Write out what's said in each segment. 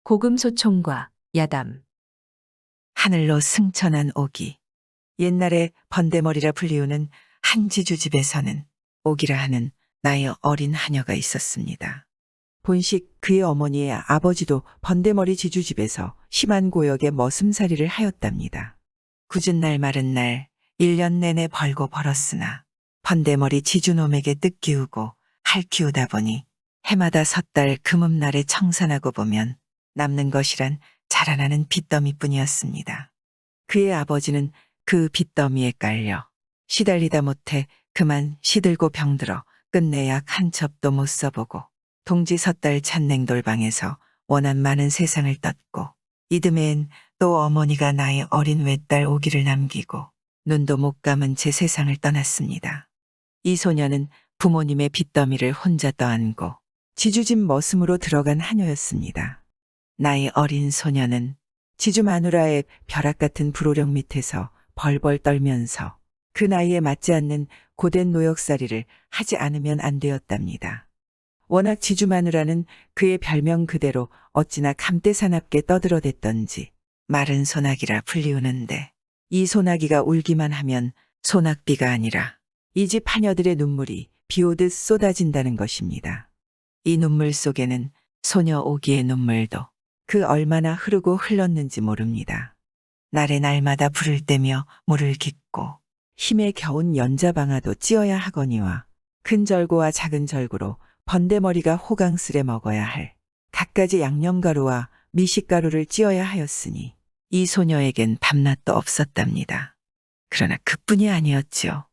고금소총과 야담. 하늘로 승천한 오기. 옛날에 번데머리라 불리우는 한지주 집에서는 오기라 하는 나의 어린 하녀가 있었습니다. 본식 그의 어머니의 아버지도 번데머리 지주집에서 심한 고역의 머슴살이를 하였답니다. 굳은 날 마른 날 1년 내내 벌고 벌었으나 번데머리 지주놈에게 뜻 기우고 할 키우다 보니 해마다 섣달 금음날에 청산하고 보면 남는 것이란 자라나는 빚더미뿐이었습니다. 그의 아버지는 그 빚더미에 깔려 시달리다 못해 그만 시들고 병들어 끝내 약 한 첩도 못 써보고 동지 섣달 찬냉돌방에서 원한 많은 세상을 떴고 이듬해엔 또 어머니가 나의 어린 외딸 오기를 남기고 눈도 못 감은 채 세상을 떠났습니다. 이 소녀는 부모님의 빚더미를 혼자 떠안고 지주집 머슴으로 들어간 하녀였습니다. 나의 어린 소녀는 지주 마누라의 벼락 같은 불호령 밑에서 벌벌 떨면서 그 나이에 맞지 않는 고된 노역살이를 하지 않으면 안 되었답니다. 워낙 지주 마누라는 그의 별명 그대로 어찌나 감대사납게 떠들어댔던지 마른 소나기라 불리우는데 이 소나기가 울기만 하면 소낙비가 아니라 이 집 하녀들의 눈물이 비오듯 쏟아진다는 것입니다. 이 눈물 속에는 소녀 오기의 눈물도 그 얼마나 흐르고 흘렀는지 모릅니다. 날에 날마다 불을 떼며 물을 깃고 힘에 겨운 연자방아도 찧어야 하거니와 큰 절구와 작은 절구로 번데머리가 호강스레 먹어야 할 갖가지 양념가루와 미식가루를 찧어야 하였으니 이 소녀에겐 밤낮도 없었답니다. 그러나 그뿐이 아니었지요.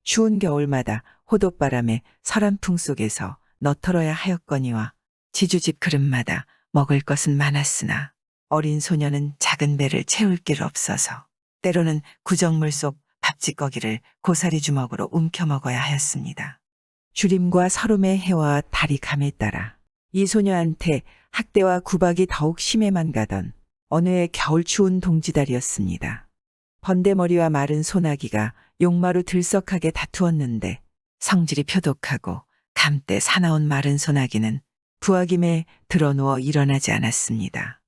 추운 겨울마다 호돛바람에 서란풍 속에서 너털어야 하였거니와 지주집 그릇마다 먹을 것은 많았으나 어린 소녀는 작은 배를 채울 길 없어서 때로는 구정물 속 밥짓거기를 고사리 주먹으로 움켜 먹어야 하였습니다. 주림과 서름의 해와 달이 감에 따라 이 소녀한테 학대와 구박이 더욱 심해만 가던 어느 해 겨울 추운 동지달이었습니다. 번데머리와 마른 소나기가 용마루 들썩하게 다투었는데 성질이 표독하고 감때 사나운 마른 소나기는 부하김에 드러누워 일어나지 않았습니다.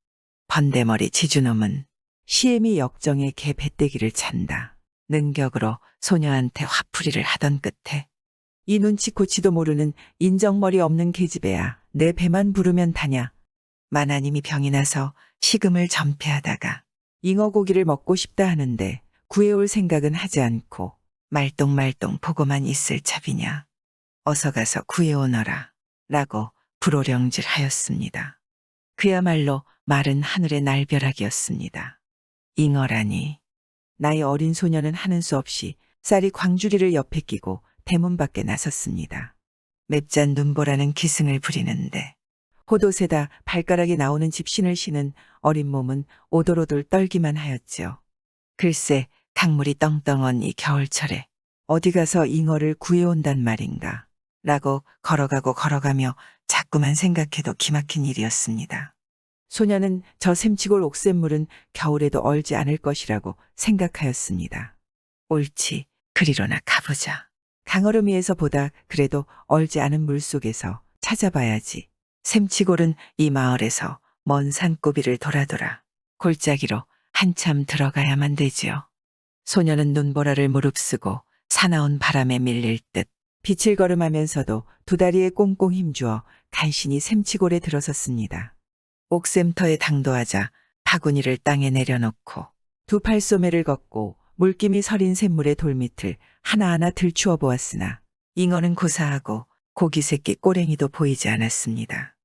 번데머리 지주놈은 시애미 역정의 개 배때기를 찬다 능격으로 소녀한테 화풀이를 하던 끝에 이 눈치코치도 모르는 인정머리 없는 계집애야 내 배만 부르면 다냐. 마나님이 병이 나서 식음을 전폐하다가 잉어고기를 먹고 싶다 하는데 구해올 생각은 하지 않고 말똥말똥 보고만 있을 차비냐. 어서 가서 구해오너라 라고 불호령질 하였습니다. 그야말로 마른 하늘의 날벼락이었습니다. 잉어라니. 나의 어린 소녀는 하는 수 없이 쌀이 광주리를 옆에 끼고 대문 밖에 나섰습니다. 맵잔 눈보라는 기승을 부리는데 호돛에다 발가락이 나오는 집신을 신은 어린 몸은 오돌오돌 떨기만 하였지요. 글쎄 강물이 떵떵한 이 겨울철에 어디 가서 잉어를 구해온단 말인가 라고 걸어가며 자꾸만 생각해도 기막힌 일이었습니다. 소녀는 저 샘치골 옥샘물은 겨울에도 얼지 않을 것이라고 생각하였습니다. 옳지, 그리로나 가보자. 강얼음 위에서 보다 그래도 얼지 않은 물속에서 찾아봐야지. 샘치골은 이 마을에서 먼 산고비를 돌아 골짜기로 한참 들어가야만 되지요. 소녀는 눈보라를 무릅쓰고 사나운 바람에 밀릴 듯 비칠걸음하면서도 두 다리에 꽁꽁 힘주어 간신히 샘치골에 들어섰습니다. 옥샘터에 당도하자 바구니를 땅에 내려놓고 두 팔소매를 걷고 물김이 서린 샘물의 돌밑을 하나하나 들추어 보았으나 잉어는 고사하고 고기 새끼 꼬랭이도 보이지 않았습니다.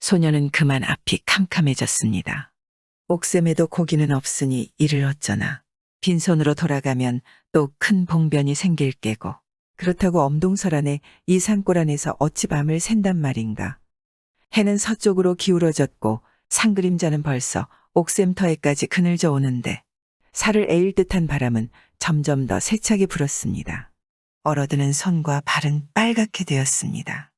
소녀는 그만 앞이 캄캄해졌습니다. 옥샘에도 고기는 없으니 이를 어쩌나. 빈손으로 돌아가면 또 큰 봉변이 생길 게고 그렇다고 엄동설안에 이 산골 안에서 어찌 밤을 샌단 말인가. 해는 서쪽으로 기울어졌고 산그림자는 벌써 옥샘터에까지 그늘져 오는데 살을 에일 듯한 바람은 점점 더 세차게 불었습니다. 얼어드는 손과 발은 빨갛게 되었습니다.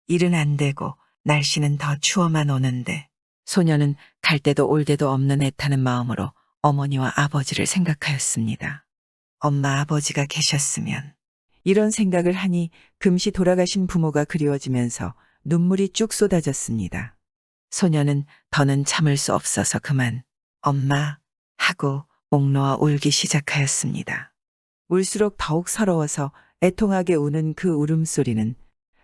일은 안 되고 날씨는 더 추워만 오는데 소녀는 갈 데도 올 데도 없는 애타는 마음으로 어머니와 아버지를 생각하였습니다. 엄마 아버지가 계셨으면. 이런 생각을 하니 금시 돌아가신 부모가 그리워지면서 눈물이 쭉 쏟아졌습니다. 소녀는 더는 참을 수 없어서 그만 엄마 하고 목 놓아 울기 시작하였습니다. 울수록 더욱 서러워서 애통하게 우는 그 울음소리는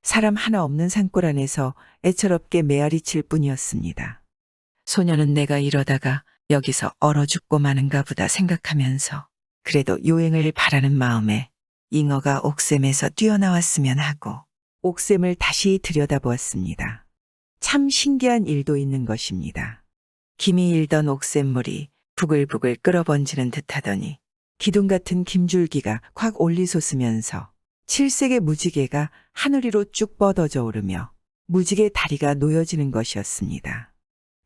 사람 하나 없는 산골 안에서 애처롭게 메아리칠 뿐이었습니다. 소녀는 내가 이러다가 여기서 얼어 죽고 마는가 보다 생각하면서 그래도 요행을 바라는 마음에 잉어가 옥샘에서 뛰어나왔으면 하고 옥샘을 다시 들여다보았습니다. 참 신기한 일도 있는 것입니다. 김이 일던 옥샘물이 부글부글 끓어번지는 듯하더니 기둥 같은 김줄기가 콱 올리솟으면서 칠색의 무지개가 하늘 위로 쭉 뻗어져 오르며 무지개 다리가 놓여지는 것이었습니다.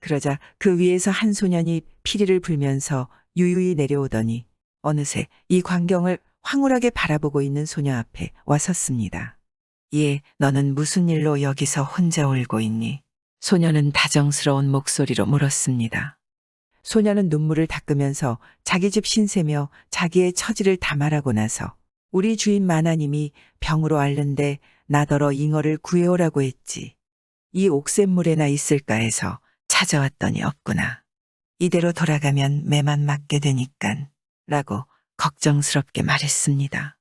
그러자 그 위에서 한 소년이 피리를 불면서 유유히 내려오더니 어느새 이 광경을 황홀하게 바라보고 있는 소녀 앞에 와섰습니다. 예, 너는 무슨 일로 여기서 혼자 울고 있니? 소녀는 다정스러운 목소리로 물었습니다. 소녀는 눈물을 닦으면서 자기 집 신세며 자기의 처지를 다 말하고 나서 우리 주인 마나님이 병으로 앓는데 나더러 잉어를 구해오라고 했지. 이 옥샘물에나 있을까 해서 찾아왔더니 없구나. 이대로 돌아가면 매만 맞게 되니깐 라고 걱정스럽게 말했습니다.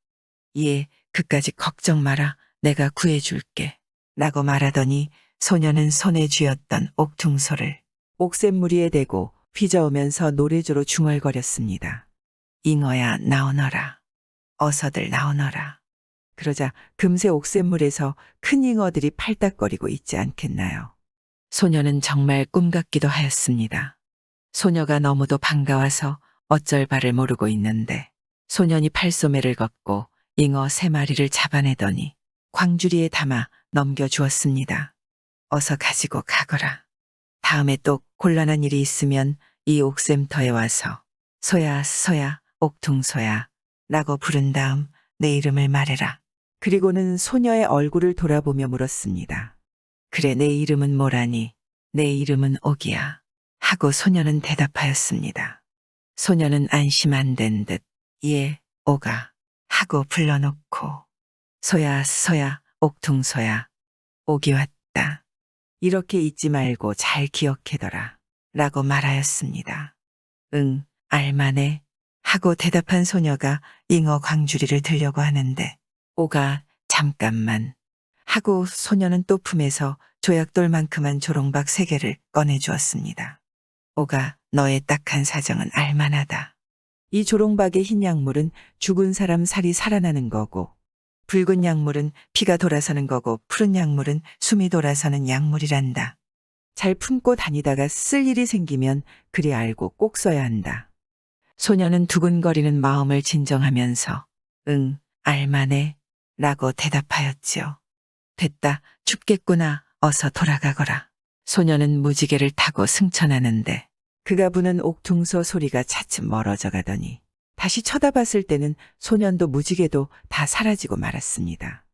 예, 그까짓 걱정 마라. 내가 구해줄게 라고 말하더니 소녀는 손에 쥐었던 옥퉁소를 옥샘무리에 대고 휘저으면서 노래조로 중얼거렸습니다. 잉어야 나오너라. 어서들 나오너라. 그러자 금세 옥샘물에서 큰 잉어들이 팔딱거리고 있지 않겠나요? 소녀는 정말 꿈 같기도 하였습니다. 소녀가 너무도 반가워서 어쩔 바를 모르고 있는데 소년이 팔소매를 걷고 잉어 3마리를 잡아내더니 광주리에 담아 넘겨주었습니다. 어서 가지고 가거라. 다음에 또 곤란한 일이 있으면 이 옥샘터에 와서 소야 소야 옥퉁소야 라고 부른 다음 내 이름을 말해라. 그리고는 소녀의 얼굴을 돌아보며 물었습니다. 그래 내 이름은 뭐라니? 내 이름은 옥이야. 하고 소녀는 대답하였습니다. 소녀는 안심 안 된 듯 예, 옥아 하고 불러놓고 소야 소야 옥퉁소야 옥이 왔다. 이렇게 잊지 말고 잘 기억해둬라 라고 말하였습니다. 응, 알만해 하고 대답한 소녀가 잉어 광주리를 들려고 하는데 옥아 잠깐만 하고 소녀는 또 품에서 조약돌만큼한 조롱박 3개를 꺼내주었습니다. 옥아 너의 딱한 사정은 알만하다. 이 조롱박의 흰 약물은 죽은 사람 살이 살아나는 거고 붉은 약물은 피가 돌아서는 거고 푸른 약물은 숨이 돌아서는 약물이란다. 잘 품고 다니다가 쓸 일이 생기면 그리 알고 꼭 써야 한다. 소녀는 두근거리는 마음을 진정하면서 응, 알만해 라고 대답하였지요. 됐다, 춥겠구나. 어서 돌아가거라. 소녀는 무지개를 타고 승천하는데 그가 부는 옥퉁소 소리가 차츰 멀어져 가더니 다시 쳐다봤을 때는 소년도 무지개도 다 사라지고 말았습니다.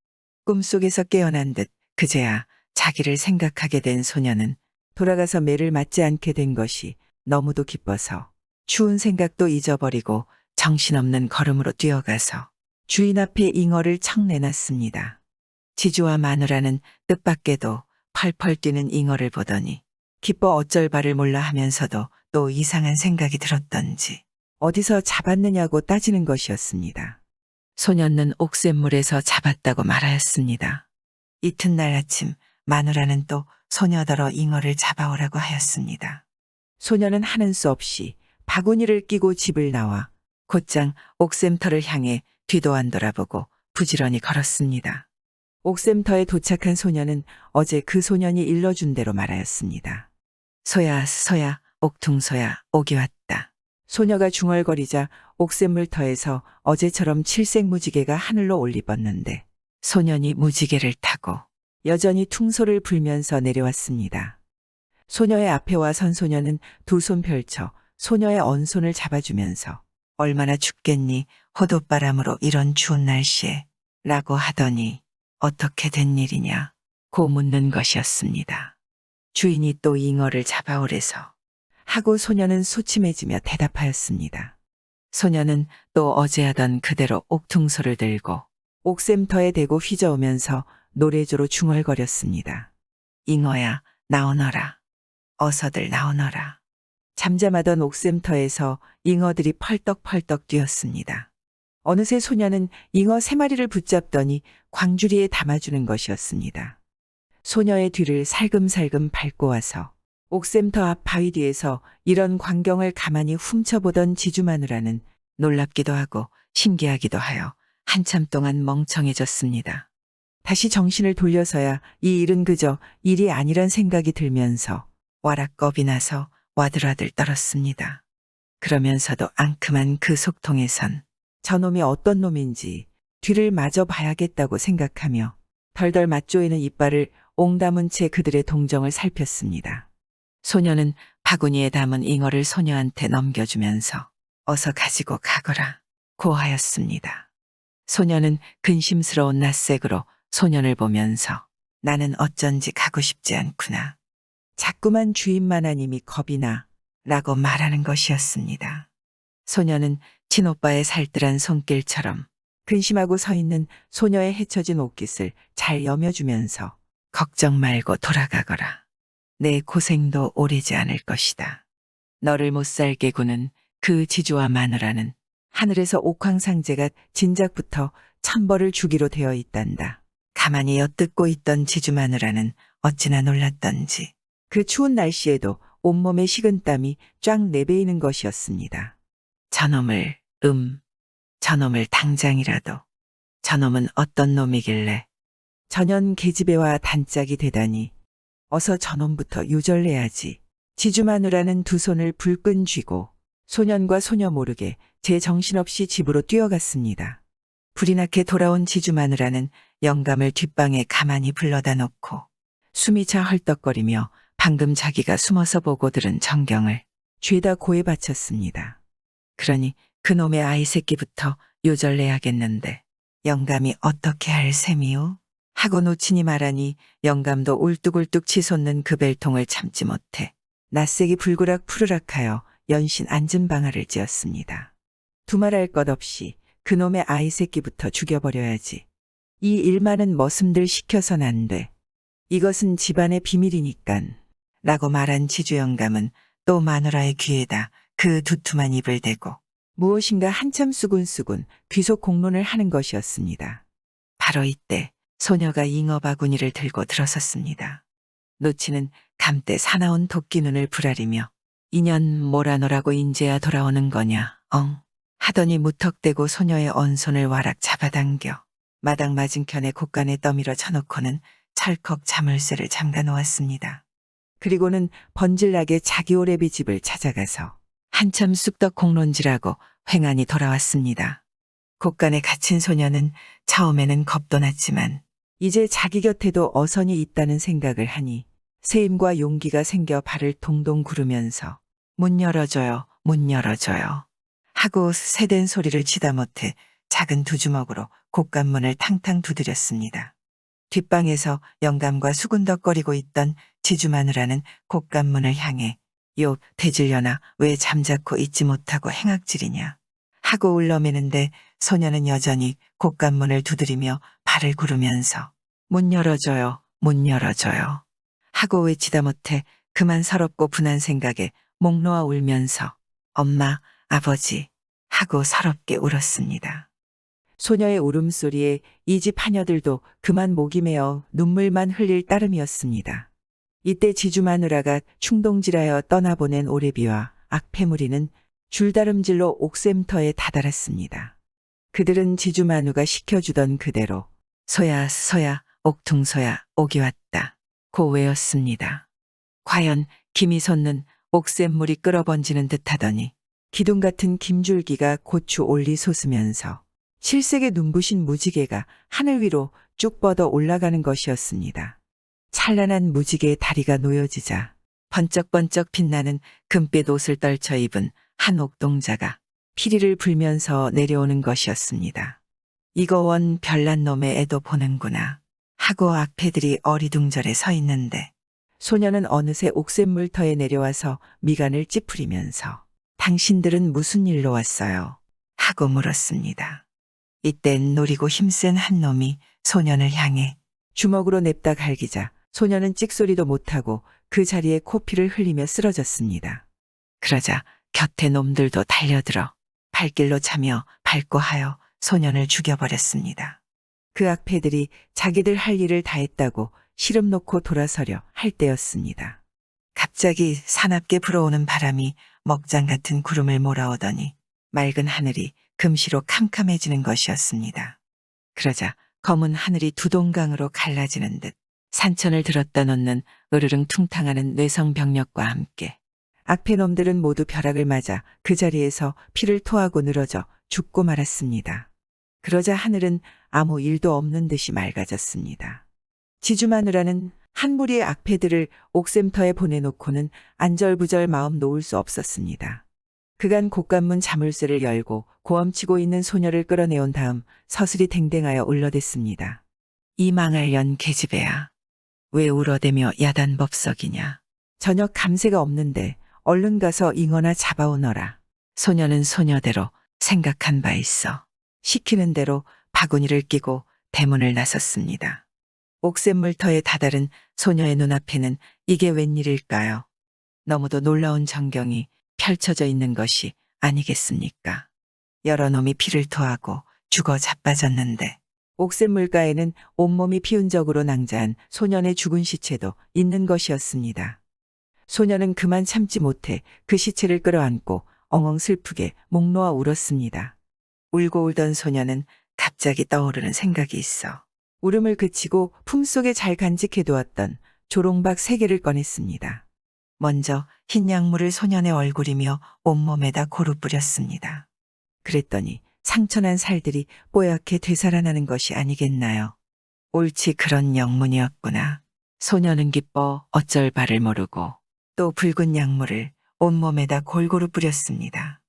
꿈속에서 깨어난 듯 그제야 자기를 생각하게 된 소녀는 돌아가서 매를 맞지 않게 된 것이 너무도 기뻐서 추운 생각도 잊어버리고 정신없는 걸음으로 뛰어가서 주인 앞에 잉어를 척 내놨습니다. 지주와 마누라는 뜻밖에도 펄펄 뛰는 잉어를 보더니 기뻐 어쩔 바를 몰라 하면서도 또 이상한 생각이 들었던지 어디서 잡았느냐고 따지는 것이었습니다. 소년은 옥샘물에서 잡았다고 말하였습니다. 이튿날 아침 마누라는 또 소녀더러 잉어를 잡아오라고 하였습니다. 소녀는 하는 수 없이 바구니를 끼고 집을 나와 곧장 옥샘터를 향해 뒤도 안 돌아보고 부지런히 걸었습니다. 옥샘터에 도착한 소녀는 어제 그 소년이 일러준 대로 말하였습니다. 소야 소야 옥퉁소야 옥이 왔다. 소녀가 중얼거리자 옥샘물터에서 어제처럼 칠색 무지개가 하늘로 올리뻗는데 소년이 무지개를 타고 여전히 퉁소를 불면서 내려왔습니다. 소녀의 앞에 와 선 소녀는 두 손 펼쳐 소녀의 언손을 잡아주면서 얼마나 춥겠니 호돛바람으로 이런 추운 날씨에 라고 하더니 어떻게 된 일이냐 고 묻는 것이었습니다. 주인이 또 잉어를 잡아오래서 하고 소녀는 소침해지며 대답하였습니다. 소녀는 또 어제 하던 그대로 옥퉁소를 들고 옥샘터에 대고 휘저으면서 노래조로 중얼거렸습니다. 잉어야 나오너라. 어서들 나오너라. 잠잠하던 옥샘터에서 잉어들이 펄떡펄떡 뛰었습니다. 어느새 소녀는 잉어 3마리를 붙잡더니 광주리에 담아주는 것이었습니다. 소녀의 뒤를 살금살금 밟고 와서 옥샘터 앞 바위 뒤에서 이런 광경을 가만히 훔쳐보던 지주마누라는 놀랍기도 하고 신기하기도 하여 한참 동안 멍청해졌습니다. 다시 정신을 돌려서야 이 일은 그저 일이 아니란 생각이 들면서 와락 겁이 나서 와들와들 떨었습니다. 그러면서도 앙큼한 그 속통에선 저놈이 어떤 놈인지 뒤를 마저 봐야겠다고 생각하며 덜덜 맞조이는 이빨을 옹다문 채 그들의 동정을 살폈습니다. 소녀는 바구니에 담은 잉어를 소녀한테 넘겨주면서 어서 가지고 가거라 고하였습니다. 소녀는 근심스러운 낯색으로 소년을 보면서 나는 어쩐지 가고 싶지 않구나. 자꾸만 주인만하님이 겁이 나 라고 말하는 것이었습니다. 소녀는 친오빠의 살뜰한 손길처럼 근심하고 서 있는 소녀의 헤쳐진 옷깃을 잘 여며주면서 걱정 말고 돌아가거라. 내 고생도 오래지 않을 것이다. 너를 못 살게 구는 그 지주와 마누라는 하늘에서 옥황상제가 진작부터 천벌을 주기로 되어 있단다. 가만히 엿듣고 있던 지주 마누라는 어찌나 놀랐던지 그 추운 날씨에도 온몸에 식은땀이 쫙 내배이는 것이었습니다. 저놈을 저놈을 당장이라도 저놈은 어떤 놈이길래 전연 계집애와 단짝이 되다니 어서 저놈부터 유절내야지. 지주 마누라는 두 손을 불끈 쥐고 소년과 소녀 모르게 제 정신없이 집으로 뛰어갔습니다. 불이 나게 돌아온 지주 마누라는 영감을 뒷방에 가만히 불러다 놓고 숨이 차 헐떡거리며 방금 자기가 숨어서 보고 들은 전경을 죄다 고에 바쳤습니다. 그러니 그놈의 아이 새끼부터 요절내야겠는데 영감이 어떻게 할 셈이요? 하고 놓치니 말하니 영감도 울뚝울뚝 치솟는 그 벨통을 참지 못해 낯색이 불그락 푸르락하여 연신 앉은 방아를 찧었습니다. 두말할 것 없이 그놈의 아이 새끼부터 죽여버려야지. 이 일만은 머슴들 시켜선 안 돼. 이것은 집안의 비밀이니깐 라고 말한 지주 영감은 또 마누라의 귀에다 그 두툼한 입을 대고 무엇인가 한참 수군수군 귀속 공론을 하는 것이었습니다. 바로 이때 소녀가 잉어 바구니를 들고 들어섰습니다. 노치는 감때 사나운 도끼 눈을 부라리며 인연 뭐라노라고 인제야 돌아오는 거냐 하더니 무턱대고 소녀의 언손을 와락 잡아당겨 마당 맞은편에 곳간에 떠밀어 쳐놓고는 철컥 자물쇠를 잠가 놓았습니다. 그리고는 번질나게 자기 오래비 집을 찾아가서 한참 쑥덕 공론질하고 횡하니 돌아왔습니다. 곳간에 갇힌 소녀는 처음에는 겁도 났지만 이제 자기 곁에도 어선이 있다는 생각을 하니 세임과 용기가 생겨 발을 동동 구르면서 문 열어줘요, 문 열어줘요 하고 새된 소리를 치다 못해 작은 두 주먹으로 곳간문을 탕탕 두드렸습니다. 뒷방에서 영감과 수군덕거리고 있던 지주 마누라는 곳간문을 향해 요 대질려나 왜 잠자코 있지 못하고 행악질이냐 하고 울러매는데 소녀는 여전히 곳간문을 두드리며 발을 구르면서 문 열어줘요, 문 열어줘요 하고 외치다 못해 그만 서럽고 분한 생각에 목 놓아 울면서 엄마, 아버지 하고 서럽게 울었습니다. 소녀의 울음소리에 이 집 하녀들도 그만 목이 메어 눈물만 흘릴 따름이었습니다. 이때 지주 마누라가 충동질하여 떠나보낸 오래비와 악패무리는 줄다름질로 옥샘터에 다다랐습니다. 그들은 지주 마누가 시켜주던 그대로 소야 소야 옥퉁소야 옥이 왔다 고 외웠습니다. 과연 김이 솟는 옥샘물이 끌어번지는 듯하더니 기둥 같은 김줄기가 고추 올리 솟으면서 실색에 눈부신 무지개가 하늘 위로 쭉 뻗어 올라가는 것이었습니다. 찬란한 무지개의 다리가 놓여지자 번쩍번쩍 빛나는 금빛 옷을 떨쳐 입은 한 옥동자가 피리를 불면서 내려오는 것이었습니다. 이거 원 별난 놈의 애도 보는구나 하고 악패들이 어리둥절해 서 있는데 소녀는 어느새 옥샘물터에 내려와서 미간을 찌푸리면서 당신들은 무슨 일로 왔어요? 하고 물었습니다. 이땐 노리고 힘센 한 놈이 소년을 향해 주먹으로 냅다 갈기자 소년은 찍소리도 못하고 그 자리에 코피를 흘리며 쓰러졌습니다. 그러자 곁에 놈들도 달려들어 발길로 차며 밟고 하여 소년을 죽여버렸습니다. 그 악패들이 자기들 할 일을 다 했다고 시름 놓고 돌아서려 할 때였습니다. 갑자기 사납게 불어오는 바람이 먹장 같은 구름을 몰아오더니 맑은 하늘이 금시로 캄캄해지는 것이었습니다. 그러자 검은 하늘이 두 동강으로 갈라지는 듯 산천을 들었다 놓는 으르릉 퉁탕하는 뇌성병력과 함께 악패놈들은 모두 벼락을 맞아 그 자리에서 피를 토하고 늘어져 죽고 말았습니다. 그러자 하늘은 아무 일도 없는 듯이 맑아졌습니다. 지주마누라는 한 무리의 악패들을 옥샘터에 보내놓고는 안절부절 마음 놓을 수 없었습니다. 그간 곶감문 자물쇠를 열고 고엄치고 있는 소녀를 끌어내온 다음 서슬이 댕댕하여 울러댔습니다. 이 망할 년 계집애야. 왜 울어대며 야단법석이냐. 저녁 감새가 없는데 얼른 가서 잉어나 잡아오너라. 소녀는 소녀대로 생각한 바 있어 시키는 대로 바구니를 끼고 대문을 나섰습니다. 옥샘물터에 다다른 소녀의 눈앞에는 이게 웬일일까요? 너무도 놀라운 전경이 펼쳐져 있는 것이 아니겠습니까? 여러 놈이 피를 토하고 죽어 자빠졌는데 옥샘물가에는 온몸이 피운적으로 낭자한 소년의 죽은 시체도 있는 것이었습니다. 소년은 그만 참지 못해 그 시체를 끌어안고 엉엉 슬프게 목 놓아 울었습니다. 울고 울던 소년은 갑자기 떠오르는 생각이 있어 울음을 그치고 품속에 잘 간직해두었던 조롱박 3개를 꺼냈습니다. 먼저 흰 약물을 소년의 얼굴이며 온몸에다 고루 뿌렸습니다. 그랬더니 상처난 살들이 뽀얗게 되살아나는 것이 아니겠나요? 옳지 그런 영문이었구나. 소년은 기뻐 어쩔 바를 모르고 또 붉은 약물을 온몸에다 골고루 뿌렸습니다.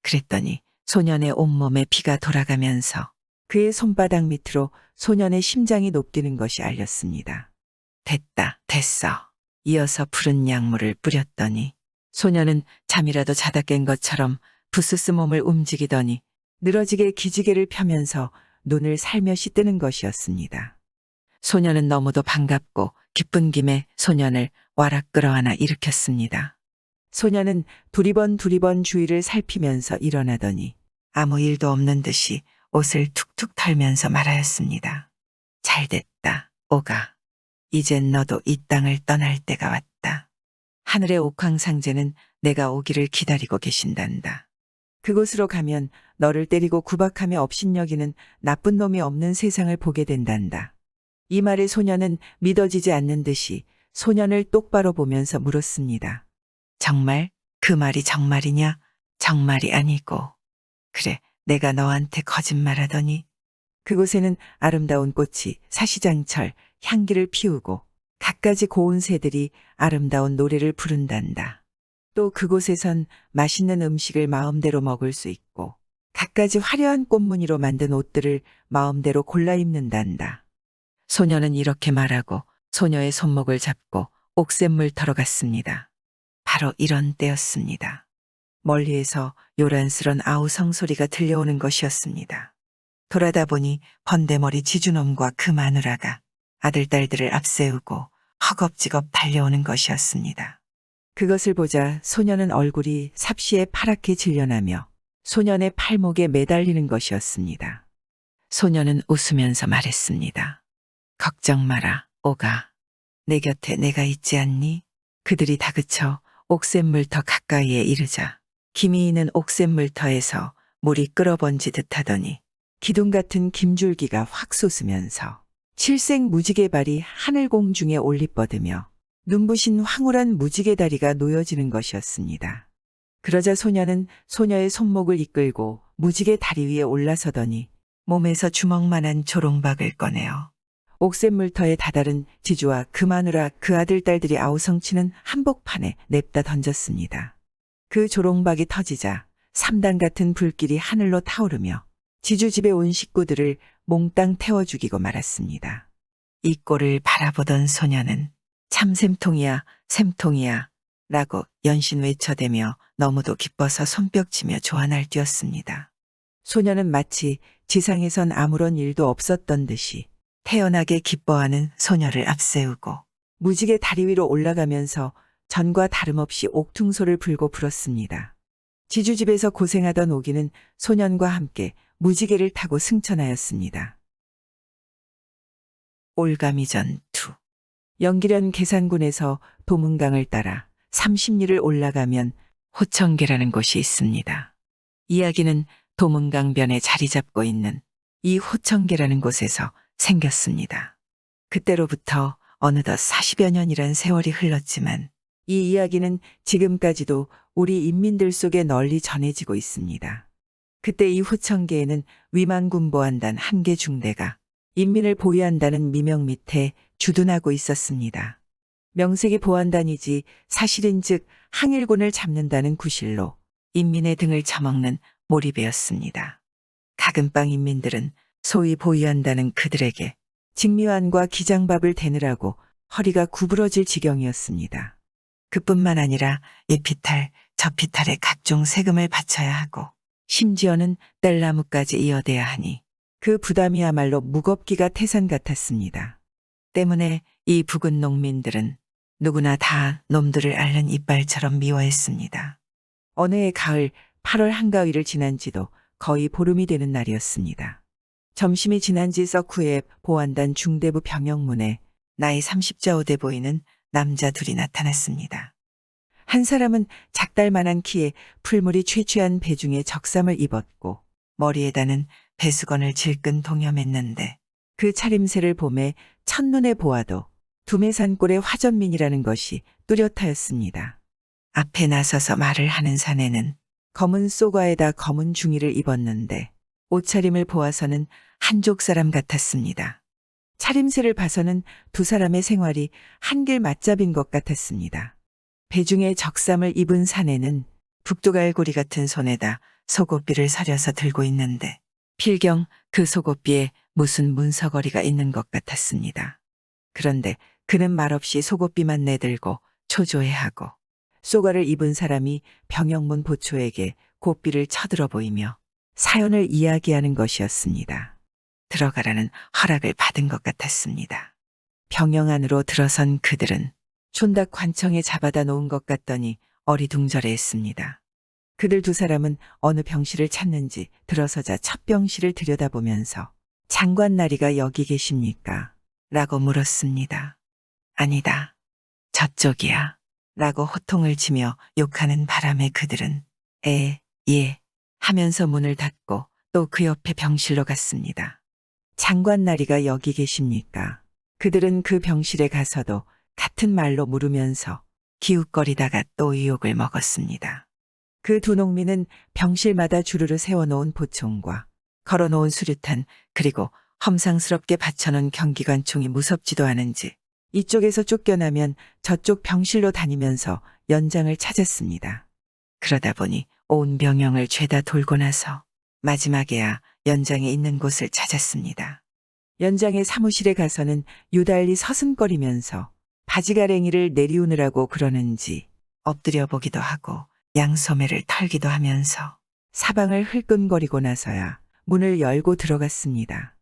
그랬더니 소년의 온몸에 피가 돌아가면서 그의 손바닥 밑으로 소년의 심장이 높디는 것이 알렸습니다. 됐다, 됐어. 이어서 푸른 약물을 뿌렸더니 소년은 잠이라도 자다 깬 것처럼 부스스 몸을 움직이더니 늘어지게 기지개를 펴면서 눈을 살며시 뜨는 것이었습니다. 소년은 너무도 반갑고 기쁜 김에 소년을 와락 끌어안아 일으켰습니다. 소년은 두리번 주위를 살피면서 일어나더니 아무 일도 없는 듯이 옷을 툭툭 털면서 말하였습니다. 잘됐다, 오가. 이젠 너도 이 땅을 떠날 때가 왔다. 하늘의 옥황상제는 내가 오기를 기다리고 계신단다. 그곳으로 가면 너를 때리고 구박하며 업신여기는 나쁜 놈이 없는 세상을 보게 된단다. 이 말에 소년은 믿어지지 않는 듯이 소년을 똑바로 보면서 물었습니다. 정말? 그 말이 정말이냐? 정말이 아니고. 그래, 내가 너한테 거짓말하더니. 그곳에는 아름다운 꽃이 사시장철 향기를 피우고 갖가지 고운 새들이 아름다운 노래를 부른단다. 또 그곳에선 맛있는 음식을 마음대로 먹을 수 있고 갖가지 화려한 꽃무늬로 만든 옷들을 마음대로 골라 입는단다. 소녀는 이렇게 말하고 소녀의 손목을 잡고 옥샘물터로 갔습니다. 바로 이런 때였습니다. 멀리에서 요란스런 아우성 소리가 들려오는 것이었습니다. 돌아다 보니 번데머리 지주놈과 그 마누라가 아들, 딸들을 앞세우고 허겁지겁 달려오는 것이었습니다. 그것을 보자 소녀는 얼굴이 삽시에 파랗게 질려나며 소년의 팔목에 매달리는 것이었습니다. 소녀는 웃으면서 말했습니다. 걱정 마라, 오가. 내 곁에 내가 있지 않니? 그들이 다 그쳐 옥샘물터 가까이에 이르자 김이 있는 옥샘물터에서 물이 끓어번지듯 하더니 기둥 같은 김줄기가 확 솟으면서 칠색 무지개 발이 하늘 공중에 올리뻗으며 눈부신 황홀한 무지개 다리가 놓여지는 것이었습니다. 그러자 소녀는 소녀의 손목을 이끌고 무지개 다리 위에 올라서더니 몸에서 주먹만한 조롱박을 꺼내어 옥샘물터에 다다른 지주와 그 마누라 그 아들, 딸들이 아우성치는 한복판에 냅다 던졌습니다. 그 조롱박이 터지자 3단 같은 불길이 하늘로 타오르며 지주 집에 온 식구들을 몽땅 태워 죽이고 말았습니다. 이 꼴을 바라보던 소녀는 참 샘통이야, 샘통이야 라고 연신 외쳐대며 너무도 기뻐서 손뼉치며 조안을 뛰었습니다. 소녀는 마치 지상에선 아무런 일도 없었던 듯이 태연하게 기뻐하는 소녀를 앞세우고 무지개 다리 위로 올라가면서 전과 다름없이 옥퉁소를 불고 불었습니다. 지주집에서 고생하던 오기는 소년과 함께 무지개를 타고 승천하였습니다. 올가미 전투. 영기련 계산군에서 도문강을 따라 30리를 올라가면 호청계라는 곳이 있습니다. 이야기는 도문강변에 자리 잡고 있는 이 호청계라는 곳에서 생겼습니다. 그때로부터 어느덧 40여 년이란 세월이 흘렀지만 이 이야기는 지금까지도 우리 인민들 속에 널리 전해지고 있습니다. 그때 이 호청계에는 위만군보안단 한 개 중대가 인민을 보위한다는 미명 밑에 주둔하고 있었습니다. 명색이 보안단이지 사실인즉 항일군을 잡는다는 구실로 인민의 등을 쳐먹는 몰입이었습니다. 가금방 인민들은 소위 보위한다는 그들에게 직미환과 기장밥을 대느라고 허리가 구부러질 지경이었습니다. 그뿐만 아니라 예피탈, 저피탈에 각종 세금을 바쳐야 하고 심지어는 뗄나무까지 이어대야 하니 그 부담이야말로 무겁기가 태산 같았습니다. 때문에 이 북은 농민들은 누구나 다 놈들을 앓는 이빨처럼 미워했습니다. 어느 해 가을 8월 한가위를 지난 지도 거의 보름이 되는 날이었습니다. 점심이 지난 지 석 후에 보안단 중대부 병영문에 나이 30좌우돼 보이는 남자 둘이 나타났습니다. 한 사람은 작달만한 키에 풀물이 최최한 배중에 적삼을 입었고 머리에다는 배수건을 질끈 동여맸는데 그 차림새를 보매 첫눈에 보아도 두매산골의 화전민이라는 것이 뚜렷하였습니다. 앞에 나서서 말을 하는 사내는 검은 쏘가에다 검은 중의를 입었는데 옷차림을 보아서는 한족 사람 같았습니다. 차림새를 봐서는 두 사람의 생활이 한길 맞잡인 것 같았습니다. 배중에 적삼을 입은 사내는 북두갈고리 같은 손에다 속옷비를 사려서 들고 있는데 필경 그 속옷비에 무슨 문서거리가 있는 것 같았습니다. 그런데 그는 말없이 속옷비만 내들고 초조해하고 쏘가를 입은 사람이 병영문 보초에게 곱비를 쳐들어 보이며 사연을 이야기하는 것이었습니다. 들어가라는 허락을 받은 것 같았습니다. 병영 안으로 들어선 그들은 촌닭 관청에 잡아다 놓은 것 같더니 어리둥절해했습니다. 그들 두 사람은 어느 병실을 찾는지 들어서자 첫 병실을 들여다보면서 장관 나리가 여기 계십니까? 라고 물었습니다. 아니다. 저쪽이야. 라고 호통을 치며 욕하는 바람에 그들은 예 하면서 문을 닫고 또 그 옆에 병실로 갔습니다. 장관 나리가 여기 계십니까? 그들은 그 병실에 가서도 같은 말로 물으면서 기웃거리다가 또 유혹을 먹었습니다. 그 두 농민은 병실마다 주르르 세워놓은 보총과 걸어놓은 수류탄 그리고 험상스럽게 받쳐놓은 경기관총이 무섭지도 않은지 이쪽에서 쫓겨나면 저쪽 병실로 다니면서 연장을 찾았습니다. 그러다 보니 온 병영을 죄다 돌고 나서 마지막에야 연장에 있는 곳을 찾았습니다. 연장의 사무실에 가서는 유달리 서슴거리면서 바지가랭이를 내리우느라고 그러는지 엎드려 보기도 하고 양소매를 털기도 하면서 사방을 흘끔거리고 나서야 문을 열고 들어갔습니다.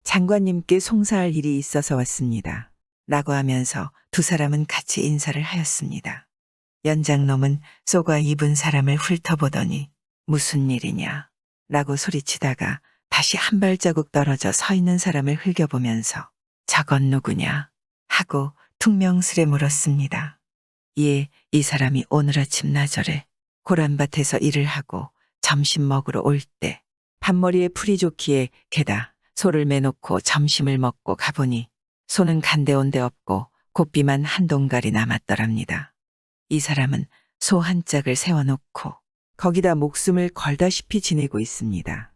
장관님께 송사할 일이 있어서 왔습니다. 라고 하면서 두 사람은 같이 인사를 하였습니다. 연장놈은 쏘가 입은 사람을 훑어보더니 무슨 일이냐 라고 소리치다가 다시 한 발자국 떨어져 서 있는 사람을 흘겨보면서 저건 누구냐 하고 퉁명스레 물었습니다. 예, 이 사람이 오늘 아침 나절에 고란밭에서 일을 하고 점심 먹으러 올 때 밥머리에 풀이 좋기에 게다 소를 매놓고 점심을 먹고 가보니 소는 간데온데 없고 곱비만 한 동갈이 남았더랍니다. 이 사람은 소 한 짝을 세워놓고 거기다 목숨을 걸다시피 지내고 있습니다.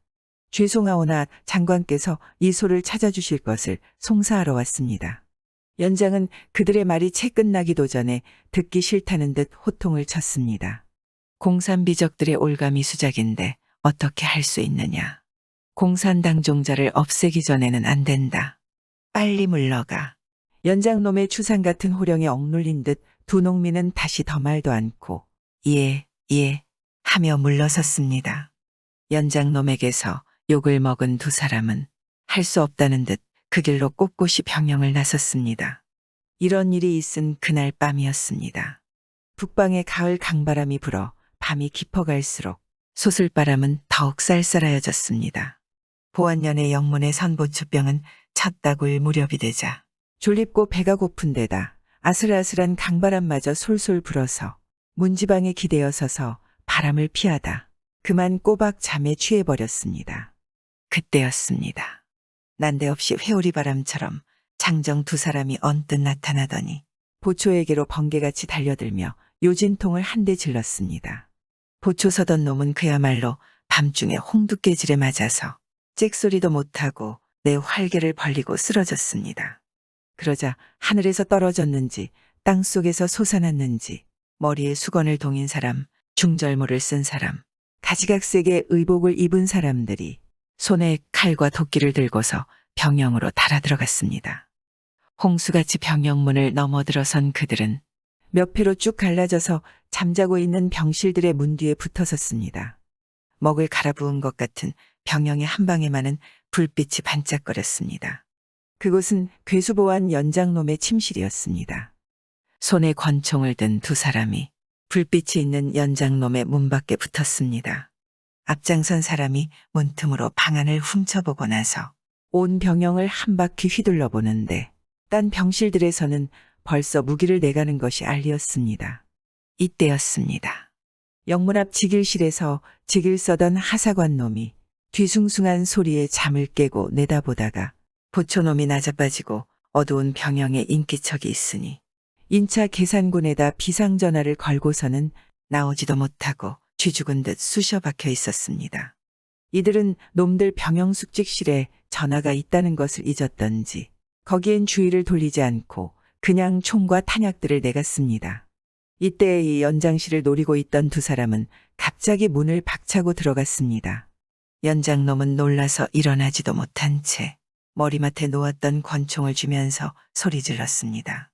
죄송하오나 장관께서 이 소를 찾아주실 것을 송사하러 왔습니다. 연장은 그들의 말이 채 끝나기도 전에 듣기 싫다는 듯 호통을 쳤습니다. 공산비적들의 올가미 수작인데 어떻게 할 수 있느냐. 공산당종자를 없애기 전에는 안 된다. 빨리 물러가. 연장놈의 추상 같은 호령에 억눌린 듯 두 농민은 다시 더 말도 않고 예 하며 물러섰습니다. 연장놈에게서 욕을 먹은 두 사람은 할 수 없다는 듯 그 길로 꼿꼿이 병영을 나섰습니다. 이런 일이 있은 그날 밤이었습니다. 북방의 가을 강바람이 불어 밤이 깊어갈수록 소슬바람은 더욱 쌀쌀하여졌습니다. 보안년의 영문의 선보초병은 첫 다구일 무렵이 되자 졸립고 배가 고픈 데다 아슬아슬한 강바람마저 솔솔 불어서 문지방에 기대어 서서 바람을 피하다 그만 꼬박 잠에 취해버렸습니다. 그때였습니다. 난데없이 회오리 바람처럼 장정 두 사람이 언뜻 나타나더니 보초에게로 번개같이 달려들며 요진통을 한 대 질렀습니다. 보초 서던 놈은 그야말로 밤중에 홍두깨질에 맞아서 짹소리도 못하고 내 활개를 벌리고 쓰러졌습니다. 그러자 하늘에서 떨어졌는지 땅속에서 솟아났는지 머리에 수건을 동인 사람, 중절모를 쓴 사람, 가지각색의 의복을 입은 사람들이 손에 칼과 도끼를 들고서 병영으로 달아들어갔습니다. 홍수같이 병영문을 넘어들어선 그들은 몇 회로 쭉 갈라져서 잠자고 있는 병실들의 문 뒤에 붙어섰습니다. 먹을 갈아부은 것 같은 병영의 한 방에만은 불빛이 반짝거렸습니다. 그곳은 괴수보안 연장놈의 침실이었습니다. 손에 권총을 든 두 사람이 불빛이 있는 연장놈의 문 밖에 붙었습니다. 앞장선 사람이 문틈으로 방안을 훔쳐보고 나서 온 병영을 한 바퀴 휘둘러 보는데 딴 병실들에서는 벌써 무기를 내가는 것이 알리었습니다. 이때였습니다. 영문 앞 직일실에서 직일 써던 하사관 놈이 뒤숭숭한 소리에 잠을 깨고 내다보다가 보초놈이 낮아빠지고 어두운 병영에 인기척이 있으니 인차 계산군에다 비상전화를 걸고서는 나오지도 못하고 쥐죽은 듯 쑤셔 박혀 있었습니다. 이들은 놈들 병영 숙직실에 전화가 있다는 것을 잊었던지 거기엔 주의를 돌리지 않고 그냥 총과 탄약들을 내갔습니다. 이때 이 연장실을 노리고 있던 두 사람은 갑자기 문을 박차고 들어갔습니다. 연장놈은 놀라서 일어나지도 못한 채 머리맡에 놓았던 권총을 쥐면서 소리 질렀습니다.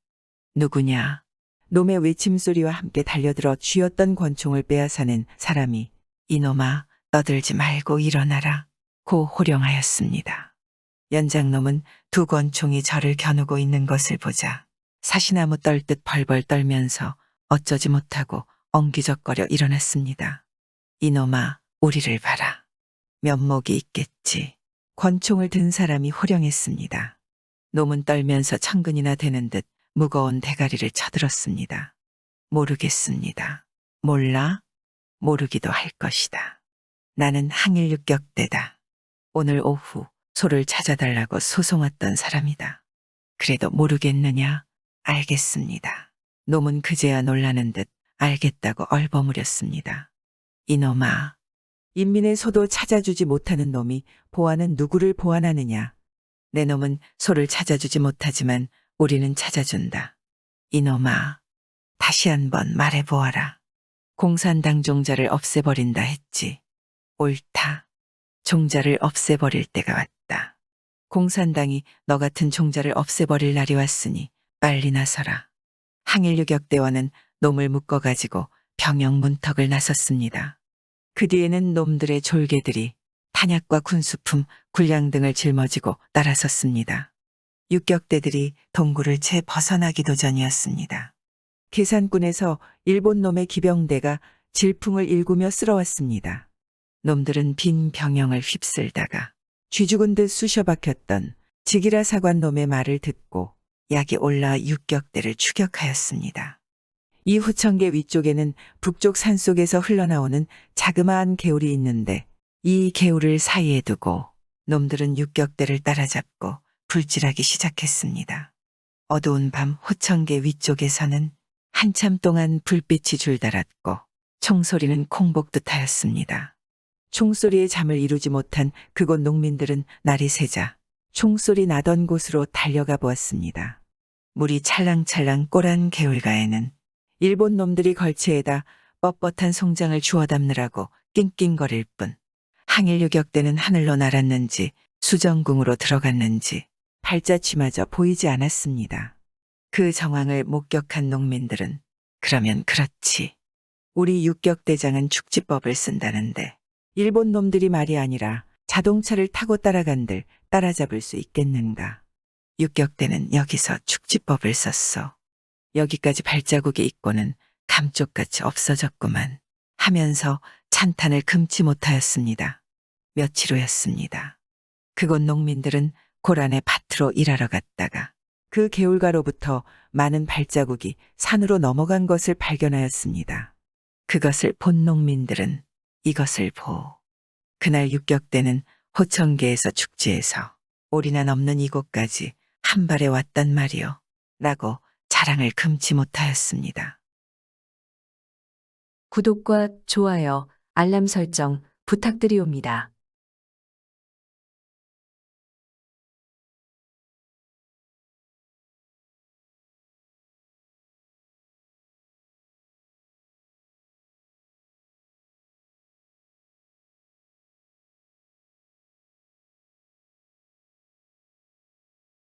누구냐? 놈의 외침소리와 함께 달려들어 쥐었던 권총을 빼앗아낸 사람이 이놈아 떠들지 말고 일어나라 고 호령하였습니다. 연장놈은 두 권총이 저를 겨누고 있는 것을 보자 사시나무 떨듯 벌벌 떨면서 어쩌지 못하고 엉기적거려 일어났습니다. 이놈아 우리를 봐라. 면목이 있겠지. 권총을 든 사람이 호령했습니다. 놈은 떨면서 천근이나 되는 듯 무거운 대가리를 쳐들었습니다. 모르겠습니다. 몰라? 모르기도 할 것이다. 나는 항일육격대다. 오늘 오후 소를 찾아달라고 소송왔던 사람이다. 그래도 모르겠느냐? 알겠습니다. 놈은 그제야 놀라는 듯 알겠다고 얼버무렸습니다. 이놈아, 인민의 소도 찾아주지 못하는 놈이 보안은 누구를 보안하느냐? 내 놈은 소를 찾아주지 못하지만 우리는 찾아준다. 이놈아, 다시 한번 말해보아라. 공산당 종자를 없애버린다 했지. 옳다. 종자를 없애버릴 때가 왔다. 공산당이 너 같은 종자를 없애버릴 날이 왔으니 빨리 나서라. 항일유격대원은 놈을 묶어가지고 병영 문턱을 나섰습니다. 그 뒤에는 놈들의 졸개들이 탄약과 군수품, 군량 등을 짊어지고 따라섰습니다. 육격대들이 동굴을 채 벗어나기도 전이었습니다. 계산군에서 일본 놈의 기병대가 질풍을 일구며 쓸어왔습니다. 놈들은 빈 병영을 휩쓸다가 쥐죽은 듯 쑤셔박혔던 지기라 사관 놈의 말을 듣고 약이 올라 육격대를 추격하였습니다. 이 후청계 위쪽에는 북쪽 산속에서 흘러나오는 자그마한 개울이 있는데 이 개울을 사이에 두고 놈들은 육격대를 따라잡고 불질하기 시작했습니다. 어두운 밤 후청계 위쪽에서는 한참 동안 불빛이 줄달았고 총소리는 콩복듯 하였습니다. 총소리에 잠을 이루지 못한 그곳 농민들은 날이 새자 총소리 나던 곳으로 달려가 보았습니다. 물이 찰랑찰랑 꼬란 개울가에는 일본 놈들이 걸체에다 뻣뻣한 송장을 주워 담느라고 낑낑거릴 뿐 항일유격대는 하늘로 날았는지 수정궁으로 들어갔는지 발자취마저 보이지 않았습니다. 그 정황을 목격한 농민들은 그러면 그렇지. 우리 육격대장은 축지법을 쓴다는데 일본 놈들이 말이 아니라 자동차를 타고 따라간들 따라잡을 수 있겠는가. 육격대는 여기서 축지법을 썼소. 여기까지 발자국이 있고는 감쪽같이 없어졌구만 하면서 찬탄을 금치 못하였습니다. 며칠 후였습니다. 그곳 농민들은 고란의 밭으로 일하러 갔다가 그 개울가로부터 많은 발자국이 산으로 넘어간 것을 발견하였습니다. 그것을 본 농민들은 이것을 보. 그날 육격대는 호청계에서 축지해서 오리나 넘는 이곳까지 한 발에 왔단 말이요. 라고 자랑을 금치 못하였습니다. 구독과 좋아요, 알람 설정 부탁드리옵니다.